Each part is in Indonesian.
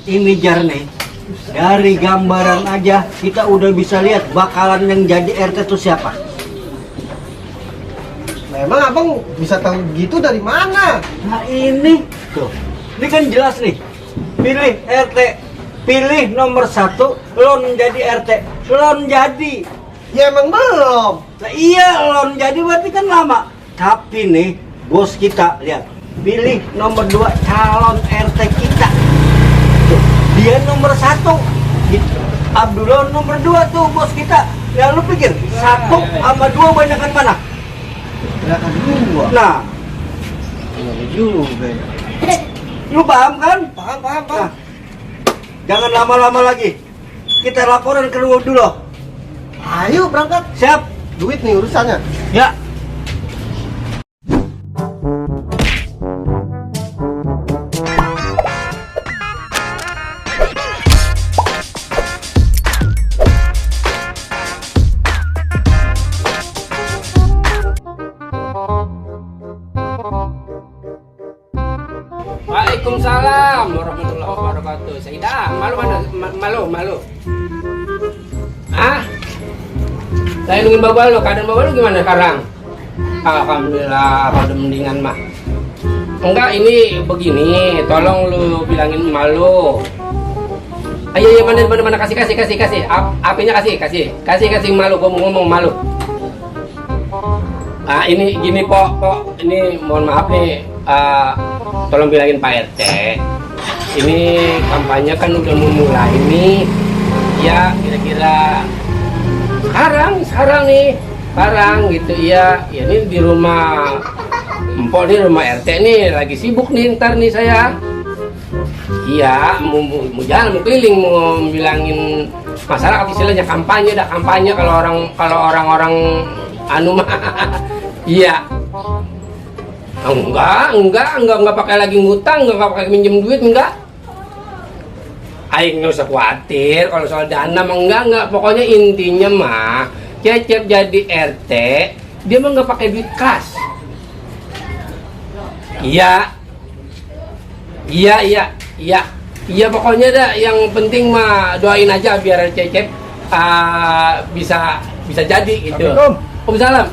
Ini Jar nih, dari gambaran aja kita udah bisa lihat bakalan yang jadi RT itu siapa. Memang abang bisa tahu gitu dari mana? Nah ini, tuh, ini kan jelas nih. Pilih RT, pilih nomor 1, lon jadi RT, lon jadi. Ya emang belum. Nah, iya lon jadi berarti kan lama. Tapi nih, bos kita lihat, pilih nomor 2 calon RT kita. Tuh, dia nomor 1. Gitu. Abdullah nomor 2 tuh bos kita. Ya lu pikir 1 sama 2 banyakan mana? Gerakan dua. Nah, Iya juga ya. lu paham kan? Paham. Nah, jangan lama-lama lagi. Kita laporan ke lu dulu. Ayo berangkat. Siap? Duit nih urusannya. Ya. Waalaikumsalam warahmatullahi wabarakatuh. Saidah, malu mana? Malu. Ah? Saya nungguin bapak lo, keadaan bapak lo gimana sekarang? Alhamdulillah, udah mendingan mah. Enggak, ini begini, tolong lu bilangin malu. Ayo, mana kasih. Apinya kasih malu, gua mau ngomong malu. Ah, ini gini, Pok, ini mohon maaf nih. Tolong bilangin Pak RT, ini kampanye kan udah mau mulai nih, ya kira-kira sekarang gitu ya. Ya ini di rumah Empok nih, rumah RT nih lagi sibuk nih, ntar nih saya, iya mau jalan, mau keliling, mau bilangin masyarakat, istilahnya kampanye kalau orang-orang anu mah, iya. Enggak pakai lagi ngutang, enggak pakai minjem duit, enggak. Aing nggak usah khawatir kalau soal dana mah, enggak. Pokoknya intinya mah Cecep jadi RT, dia mah nggak pakai duit kas. Iya. Pokoknya dah, yang penting mah doain aja biar Cecep bisa jadi gitu. Waalaikumsalam.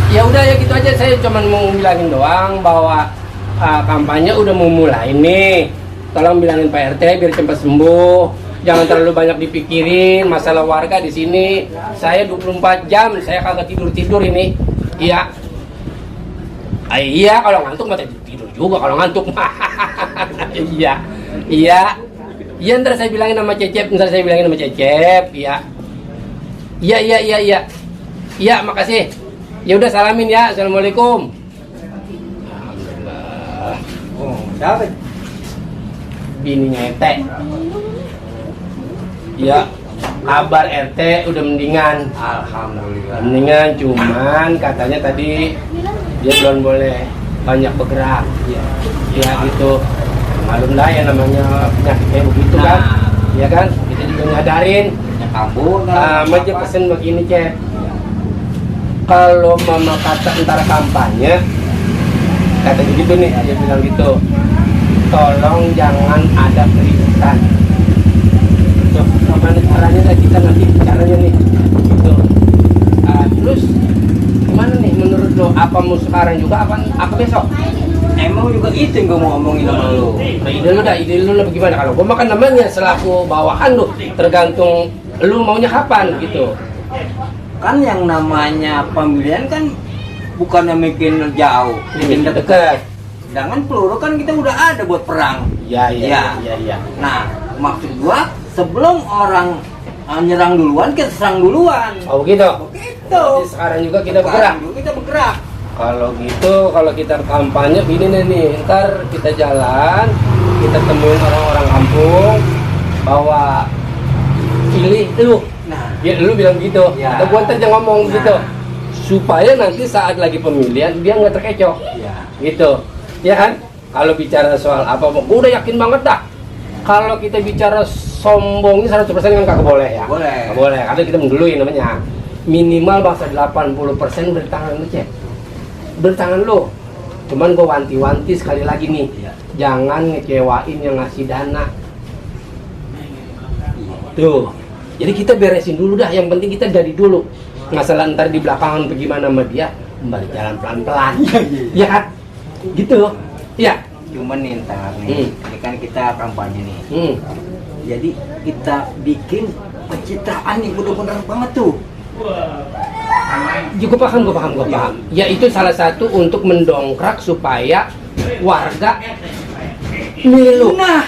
Ya udah ya gitu aja, saya cuma mau bilangin doang bahwa kampanye udah mau mulai nih. Tolong bilangin Pak RT biar cepat sembuh. Jangan terlalu banyak dipikirin masalah warga di sini. Saya 24 jam, saya kagak tidur ini. Iya. Iya, kalau ngantuk mah tidur juga kalau ngantuk mah. Iya, ntar saya bilangin sama Cecep, Iya. Iya, makasih. Ya udah, salamin ya. Assalamualaikum. Alhamdulillah. Oh, siapa? Bininya RT. Ya, kabar RT udah mendingan. Alhamdulillah. Mendingan, cuman katanya tadi dia belum boleh banyak bergerak. Ya gitu. Malum lah ya, namanya penyakit kayak begitu kan. Ya kan? Kita juga nyadarin. Kabur. Aja pesen begini, Cep. Kalau mama kata antara kampanye, kata begitu nih, dia bilang gitu, tolong jangan ada keributan. Tuh, gimana caranya lah, kita nanti caranya nih, gitu. Terus gimana nih menurut lo? Apa mau sekarang juga? Apa besok? Emang juga itu yang gue mau ngomongin sama lu. Nah, ide lu lah bagaimana? Kalau gue makan namanya selaku bawahan lu, tergantung lu maunya kapan gitu. Kan yang namanya pemilihan kan bukannya bikin jauh, bikin dekat. Sedangkan peluru kan kita udah ada buat perang. Iya. Nah, maksud gua sebelum orang nyerang duluan, kita serang duluan. Oh gitu. Begitu. Jadi sekarang juga kita bergerak. Kalau gitu, kalau kita kampanye gini nih, ntar kita jalan, kita temuin orang-orang kampung bahwa pilih lu. Nah, Ya, lu bilang gitu. Ya. Atau gua ntar jangan ngomong gitu. Supaya nanti saat lagi pemilihan dia nggak terkecoh. ya. Gitu. Ya kan? Kalau bicara soal apa, gua udah yakin banget dah. Kalau kita bicara sombongnya 100% kan kagak boleh ya. Boleh. Nggak boleh. Karena kita mendului namanya. Minimal bangsa 80% bertangan lu, Cek. Bertangan lu. Cuman gue wanti-wanti sekali lagi nih, Iya. jangan ngecewain yang ngasih dana. Tuh, jadi kita beresin dulu dah. Yang penting kita dari dulu. Masalah ntar di belakangan bagaimana sama dia, kembali jalan pelan-pelan. Iya kan? Gitu. Iya. Cuman nih ntar nih, ini kan kita kampanye nih. Jadi kita bikin pencitraan nih bener-bener banget tuh. Ya, gue paham. Ya itu salah satu untuk mendongkrak supaya warga milih lu. Nah,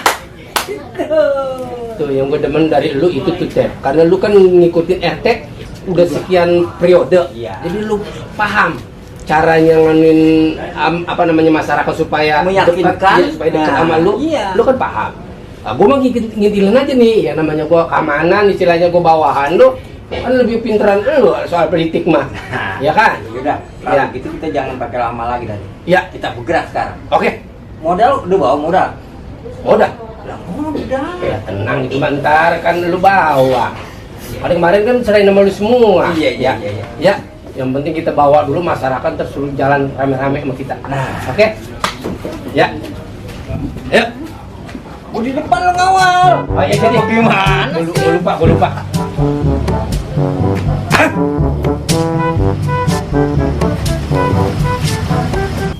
Tuh yang gue demen dari lu itu tuh Tep. Karena lu kan ngikutin RT udah sekian periode. Iya. Jadi lu paham caranya nganin masyarakat supaya Meyakinkan. dekat, ya, supaya dekat Nah, sama lu. iya. Lu kan paham. Nah, gue mah ngintilin aja nih, ya namanya gue keamanan, istilahnya gue bawahan lu. Kan lebih pinteran lu soal politik mah. Ya kan? Yaudah, kalau Ya. gitu kita jangan pakai lama lagi tadi. Ya, Kita bergerak sekarang. oke. Modal udah bawa modal. Udah. Lah modal. Ya tenang itu bentar kan lu bawa. Kemarin kan selain nama lu semua. Iya. Ya, yang penting kita bawa dulu masyarakat terus suruh jalan rame-rame sama kita. Nah, Oke? Ya. Ayo. gua di depan lo ngawal. Oh iya jadi. Gimana? Gua lupa.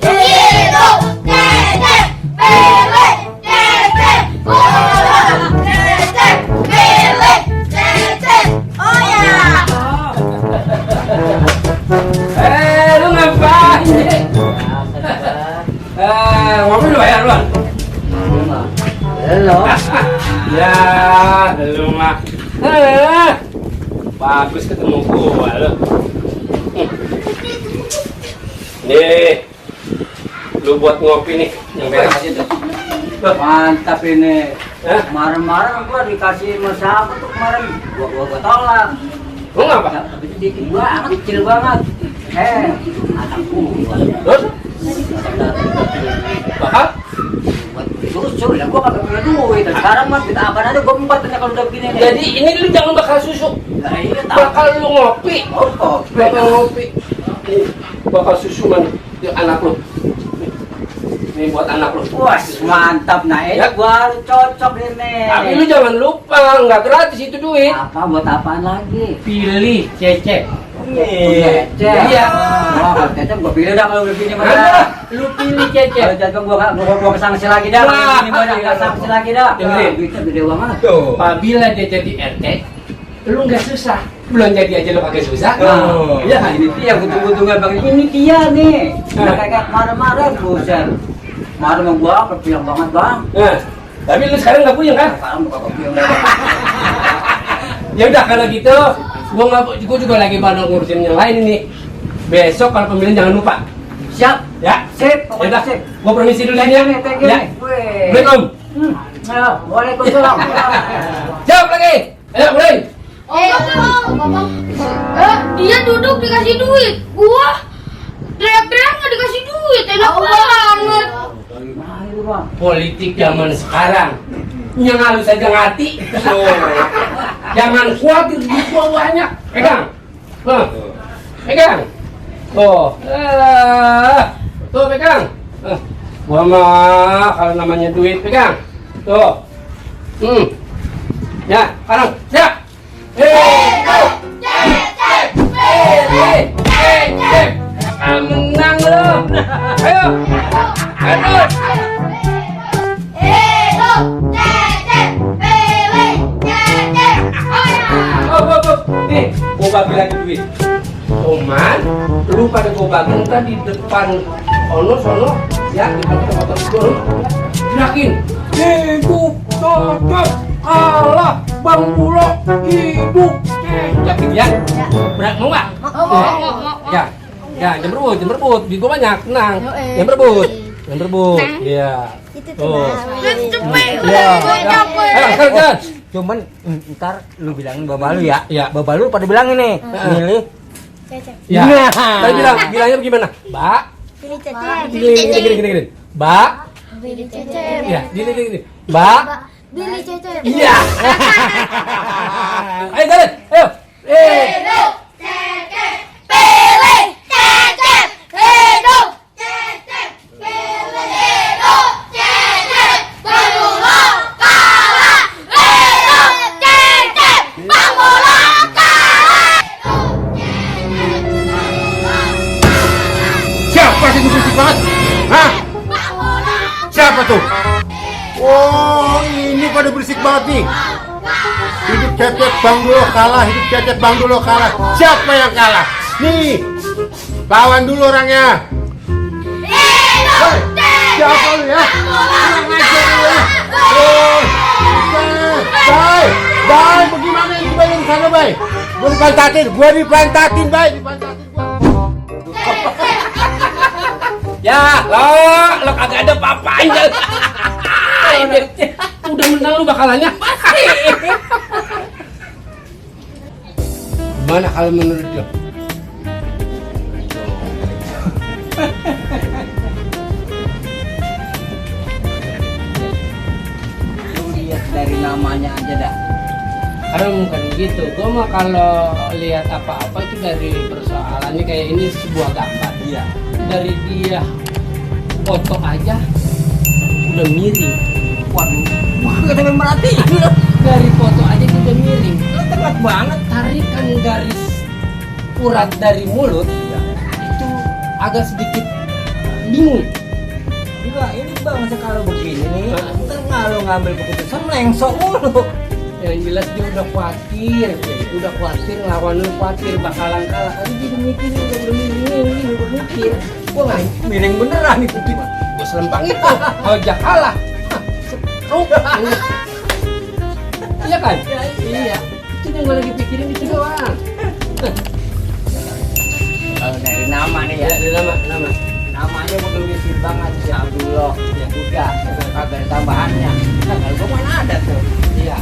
Hidup Dedek, pilih Dedek, Dedek, pilih Dedek. Oh ya. Lu ngapain? Ngopi lu ya, Ruan? Halo. Ya, lu mah. Bagus ketemu gua lu. Nih, lu buat ngopi nih, yang beres aja tuh. Mantap ini. Hah? Kemarin gua dikasih masalah tuh kemarin. Gua tolak. Lu ngapa? Tapi sedikit banget, kecil banget. Anakku. Terus? Bakal? Buat susu ya, gua kagak punya duit. Sekarang mah kita apa aja gua empat kalau udah begini nih. Jadi ini lu jangan bakal susu. Nah, iya Bakal lu ngopi. Oh, Bakal ngopi. Nih, bakal susu mana? Yuk, anak lu. Nih buat anak lu. Wah, mantap. Nah, ini Ya. gua cocok ini. Tapi lu jangan lupa, nggak gratis itu duit. Apa buat apaan lagi? Pilih cecek. Cecep. Iya. Wah, kalau cecep gua pilih dah kalau begini mah. Ada, lu pilih Kalau cecek. cecep gua kesangsi lagi dah. Kalau Wah. begini mah enggak sangsi lagi dah. Dengerin. Duitnya gede banget. Apabila dia jadi RT, lu nggak susah. Belum jadi aja lu pakai susah. Nah, Iya. ini dia butuh-butuhnya bang. Ini dia nih. Udah kayak kemarin-kemarin, buset. Kemarin sama gua kepiang banget bang. Nah, tapi lu sekarang nggak punya kan? Sekarang buka kepiang. Ya udah kalau gitu, gua juga lagi pada ngurusin yang lain ini. Besok kalau pemilihan jangan lupa. Siap. Ya. Sip. Ya Pokoknya udah, sip. gua permisi dulu Thank ya. you nih, thank you Ya. nih. Weh. Assalamualaikum. Ayo, waalaikumsalam. Jawab lagi. Ayo, mulai. Dia duduk dikasih duit. Gua teriak-teriak nggak dikasih duit. Enak banget. Gimana itu bang? Politik zaman sekarang yang halus saja ngerti. Jangan khawatir duit gua banyak. Pegang. Pegang. Tuh pegang. Gua mah kalau namanya duit pegang. Tuh. Ya, sekarang siap. Hidup Dedek, pilih Dedek. Menang lu. Ayo. Aduh. Hidup Dedek, pilih Dedek. Oh ya. Nih, gua bagi lagi duit. Cuman, lu pada gua bagi ntar di depan sono, ya, di depan motor gua. Yakin, hidup cocok Allah Bang Bulog hidup yakin ya? Berat mau nggak? Mau. Ya, jangan berebut, duit gua banyak, tenang. Jangan berebut, iya. Itu Tuh. Cepet, Ya. gue capek. Ayo, sekarang. Cuman ntar lu bilangin bapak lu ya. Iya. Bapak lu pada bilangin nih. Milih. Cecep. Ya. Nah. Tadi bilangnya bagaimana? Mbak, Pilih Cecep. gini. Mbak, Pilih Cecep. ya, gini. Mbak, Pilih Cecep. iya. Ayo jalan, ayo. Hidup Cecep. Pilih Cecep. Hidup Cecep. Oh, ini pada berisik banget nih. Hidup Cecep Bang Dulo kalah, hidup Cecep Bang Dulo kalah. Siapa yang kalah? Nih, lawan dulu orangnya. Hei, siapa lu ya? Kurang ajar lu ya. Oh, Bay, bagaimana ini Bay yang sana Bay? Gua dipantatin, Bay, dipantatin gua. Ya, lo kagak ada apa-apanya. Udah menang lu bakalannya. Gimana kalau menurut lo? Lu lihat dari namanya aja dah. Karena bukan gitu. Gua mah kalau lihat apa-apa itu dari persoalannya kayak ini sebuah gambar. Iya. Dari dia foto aja udah miring. Waduh, wah sampai merhati. Dari foto aja udah miring. Lu tepat banget. Tarikan garis urat dari mulut itu agak sedikit bingung. Enggak, ini bang kalau begini nih, ntar ngalu ngambil keputusan lengsok mulu. Yang jelas dia udah khawatir, ngelawan lu khawatir bakalan kalah. Tadi dia udah mikir, udah mikir. Gua nggak Miring beneran itu. gua selempang itu, ojak kalah. Setruk. Iya kan? Iya. Itu yang gua lagi pikirin itu doang. Kalau dari nama nih ya, Ya, nama. namanya udah misir banget si Abdullah. Ya udah, kagak ada tambahannya. Nah, kalau gua mana ada tuh. Iya.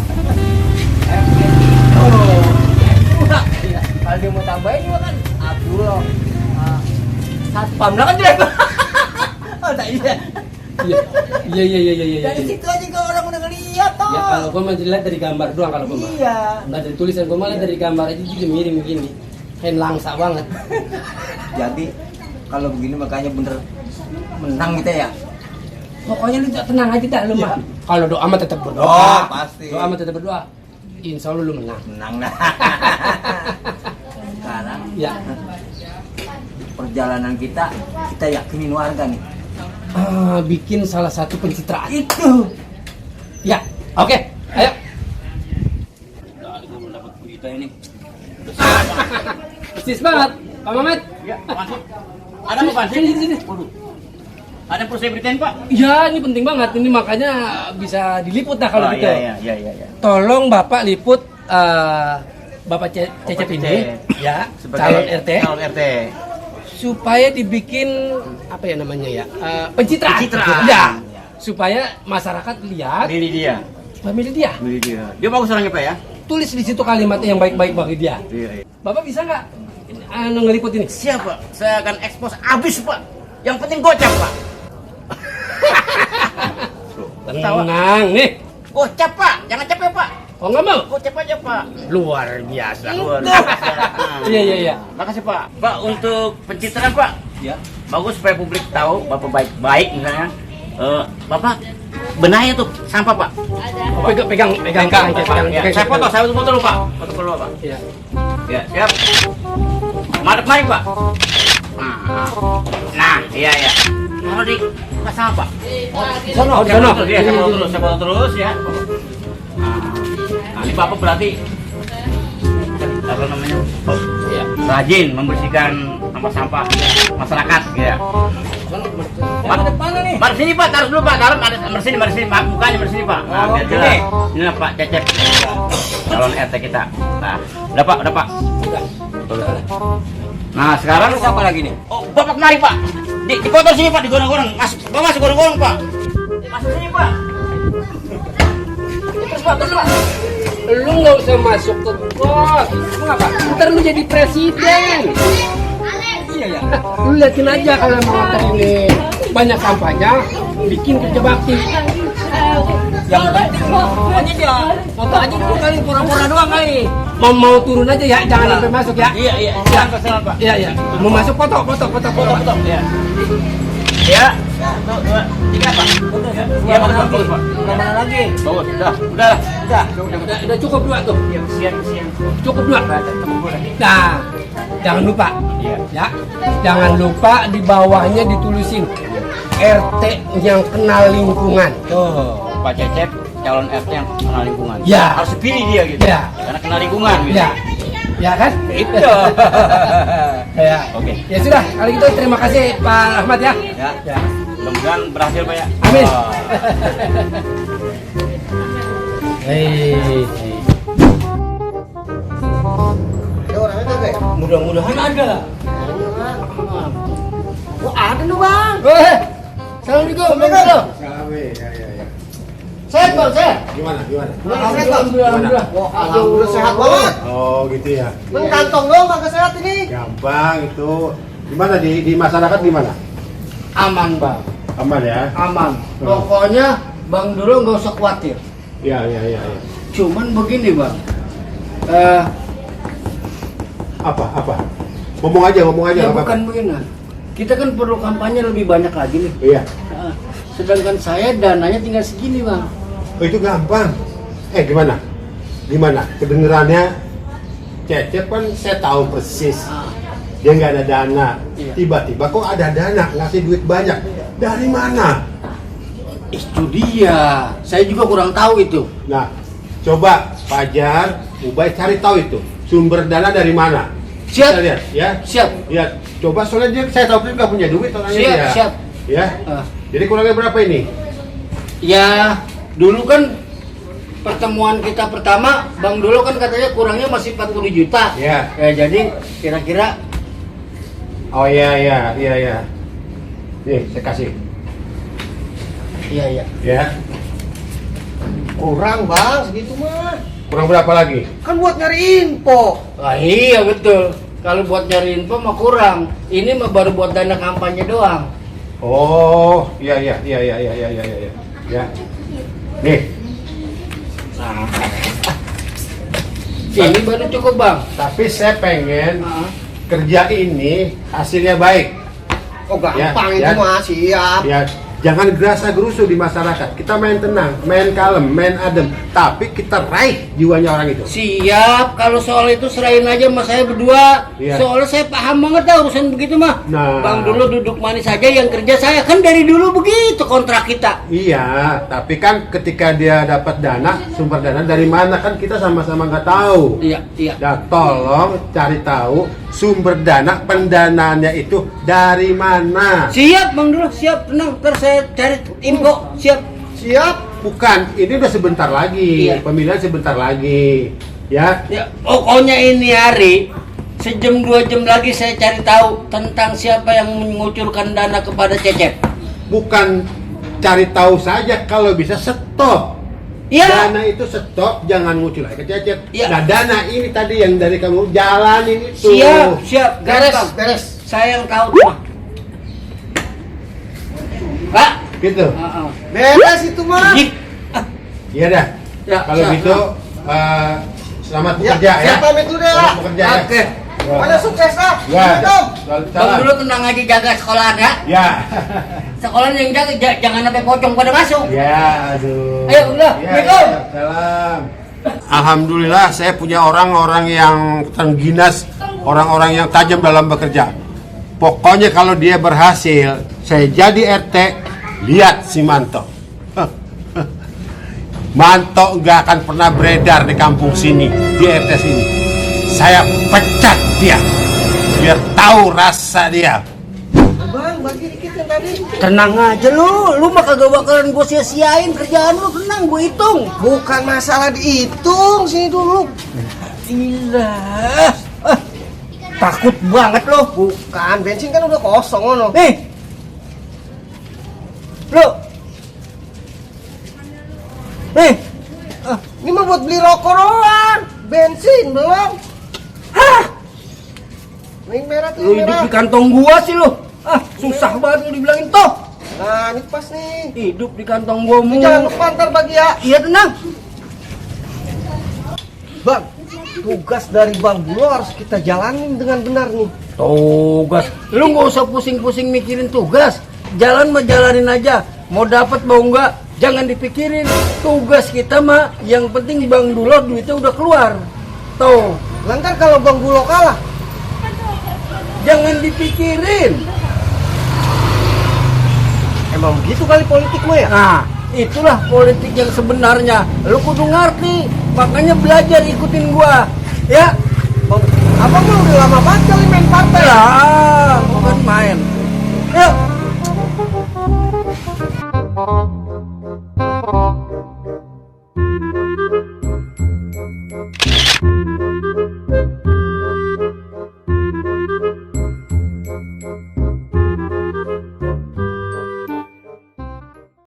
Udah, iya. Kalau dia mau tambahin juga kan Abdullah. Satpam lah kan jelek. Oh, tak iya. Iya. Dari situ aja kalau orang udah ngeliat toh. Ya kalau gua mah lihat dari gambar doang kalau gua mah. Iya. Nah dari tulisan gua malah dari gambar aja juga miring begini. Kayak langsa banget. Jadi kalau begini makanya bener menang kita ya. Pokoknya lu tenang aja dah lu mah. Kalau doa mah tetap berdoa. Oh, pasti. Doa mah tetap berdoa. Insya Allah lu menang. Menang dah. Sekarang Ya. perjalanan kita yakinin warga nih. Bikin salah satu pencitraan. Itu. Ya. Oke. Ayo. Nah, gue belum dapat berita ini. Persis banget. Pak Mamet. Ya, masuk. Ada apa, Pak? Sini. Waduh. Ada yang perlu saya beritain, Pak? Ya, ini penting banget. Ini makanya bisa diliput dah kalau gitu. Iya. Tolong Bapak liput Bapak Cecep ini, ya, calon RT, supaya dibikin apa ya namanya ya, pencitraan. Ya, supaya masyarakat lihat, Milih dia. supaya milih dia. Dia bagus orangnya, Pak ya? Tulis di situ kalimat yang baik-baik bagi dia. Iya. Bapak bisa nggak ngeliput ini? Siap, Pak. Saya akan expose abis, Pak. Yang penting gocap, Pak. Tenang nih. Gocap, Pak. Jangan capek, Pak. Oh nggak mau? Gocap aja, Pak. Luar biasa. Luar biasa. Iya. Makasih, Pak. Pak, untuk pencitraan, Pak. Ya. Bagus supaya publik tahu Bapak baik-baik misalnya. Bapak benahi tuh sampah, Pak. Pegang. Ya, saya foto dulu, Pak. Foto dulu, Pak. Iya. Ya, siap. Madep mari, Pak. Nah, iya. Mau di pasang apa? Sono. Ya, saya foto terus ya. Nah, ini Bapak berarti apa namanya? Iya. Rajin membersihkan sampah-sampah masyarakat, ya. Mari sini, Pak, taruh dulu, Pak. Dalam ada bersini, Pak. Mukanya bersini, Pak. Nah, biar jelas. Inilah Pak Cecep, calon RT kita. Nah, udah, Pak. Udah. Nah, sekarang siapa lagi nih? Oh, Bapak mari, Pak. Di foto sini, Pak, digorong-gorong. Masuk gorong-gorong, Pak. Masuk sini, Pak. Terus, Pak. Lu nggak usah masuk ke got. Kenapa? Ntar lu jadi presiden. Iya. Lu liatin aja kalau mau ini banyak sampahnya, bikin kerja bakti. Yang penting pokoknya dia foto aja dulu kali, pura-pura doang kali. Mau turun aja ya, jangan sampai masuk ya. Iya. Jangan, Pak. Iya. Mau masuk foto. Iya. Ya. 1, 2, 3, Pak. Iya, bagus, Pak. Mana lagi? Bagus. Udah Udah cukup 2 tuh. Iya, siap. Cukup 2. Nah, jangan lupa. Iya. Ya. Jangan lupa di bawahnya ditulisin RT yang kenal lingkungan. Tuh, Pak Cecep calon RT yang kenal lingkungan. Ya. Harus pilih dia gitu. Ya. Karena kenal lingkungan gitu. Ya, ya kan? Itu. Ya. Oke. Ya sudah, kalau gitu terima kasih Pak Ahmad ya. Ya. Ya. Mudah-mudahan berhasil Pak ya. Amin. Oh. Hei. Ada orangnya kagak ya? Mudah-mudahan ada. Oh ada nih bang. Assalamualaikum. Assalamualaikum. Sehat Bang, sehat. Gimana? Alhamdulillah. Wah alhamdulillah sehat banget. Oh gitu ya. Men kantong dong kagak sehat ini. Gampang itu. Gimana di masyarakat gimana? Aman Bang, Aman ya? aman. Pokoknya Bang dulu nggak usah khawatir. Iya. Cuman begini Bang, Apa? Ngomong aja ya apa? bukan begini. Kita kan perlu kampanye lebih banyak lagi nih. Iya. Nah, sedangkan saya dananya tinggal segini Bang. Oh itu gampang. Gimana? Kedengerannya Cecep kan saya tahu persis. Ah, Dia nggak ada dana. Iya. Tiba-tiba kok ada dana, ngasih duit banyak. Dari mana? itu dia. Saya juga kurang tahu itu. Nah, coba Fajar, Ubay cari tahu itu. Sumber dana dari mana? Siap. Kita lihat, ya. Siap. Lihat, coba soalnya dia, saya tahu dia nggak punya duit orangnya Siap, dia. siap. Ya. Ah. Jadi kurangnya berapa ini? Ya, dulu kan pertemuan kita pertama, Bang dulu kan katanya kurangnya masih 40 juta. Ya. Ya, jadi kira-kira Oh iya. Nih, saya kasih. iya. Ya. Kurang bang segitu mah. Kurang berapa lagi? Kan buat nyari info. Wah, iya betul. Kalau buat nyari info mah kurang. Ini mah baru buat dana kampanye doang. Oh, iya. Ya. Nih, Ini baru cukup, Bang. tapi saya pengen Ah. kerja ini hasilnya baik. Oh gampang Ya, itu ya. mah siap. Ya, jangan gerasa gerusu di masyarakat. Kita main tenang, main kalem, main adem. Tapi kita raih jiwanya orang itu. Siap, kalau soal itu serahin aja sama saya berdua. Iya. Soalnya saya paham banget dah urusan begitu mah. Nah. Bang dulu duduk manis aja, yang kerja saya. Kan dari dulu begitu kontrak kita. Iya, tapi kan ketika dia dapat dana, sumber dana dari mana kan kita sama-sama nggak tahu. Iya. Ya, tolong cari tahu sumber dana pendanaannya itu dari mana. Siap, Bang dulu, siap. Tenang, ntar saya cari info. Siap. Siap. Bukan, ini udah sebentar lagi. Iya. Pemilihan sebentar lagi. Ya. Ya, pokoknya ini hari sejam 2 jam lagi saya cari tahu tentang siapa yang mengucurkan dana kepada Cecep. Bukan cari tahu saja, kalau bisa stop. Iya. Dana itu stop, jangan ngucul lagi ke Cecep. Iya. Nah, dana ini tadi yang dari kamu jalanin itu. Siap. Beres. Gampang. Saya yang tahu tuh. Pak. Gitu. Beres itu mah. Ih, Iya dah. Ya, Kalau siap. gitu selamat Ya, bekerja ya. saya pamit dulu deh. Selamat bekerja ya. Oke. Pokoknya sukses lah. Ya. Assalamualaikum. Bang Salam. dulu tenang aja jaga sekolah ya. Ya. Sekolah yang jaga jangan sampai pocong pada masuk. Ya, aduh. Ayo, udah. Ya, Assalamualaikum. ya, salam. Alhamdulillah saya punya orang-orang yang tengginas, orang-orang yang tajam dalam bekerja. Pokoknya kalau dia berhasil, saya jadi RT, lihat si Manto. Manto nggak akan pernah beredar di kampung sini, di RT sini. Saya pecat dia, biar tahu rasa dia. Bang, bagi dikit yang tadi. Tenang aja lu mah kagak bakalan gue sia-siain kerjaan lu, tenang gue hitung. Bukan masalah dihitung, sini dulu. Gila. Takut banget lo. Bukan, bensin kan udah kosong loh. Nih. Lo. Nih. Ini mah buat beli rokok doang. Bensin belum. Hah. Ini merah tuh, Lu hidup merah. di kantong gua sih lo. Susah banget lu dibilangin toh. Nah, ini pas nih. Hidup di kantong gua Ini mulu. jangan lupa ntar bagi ya. Iya tenang. Bang, tugas dari Bang Bulo harus kita jalanin dengan benar nih. Tugas. Lu nggak usah pusing-pusing mikirin tugas. Jalan mah jalanin aja. Mau dapat mau enggak, jangan dipikirin. Tugas kita mah yang penting Bang Dulo duitnya udah keluar. Tuh, Lantar kalau Bang Bulo kalah, jangan dipikirin. Emang begitu kali politikmu ya? Nah, itulah politik yang sebenarnya. Lu kudu ngerti, makanya belajar ikutin gua. Ya, Abang mah udah lama banget kali main partai. bukan main. Yuk.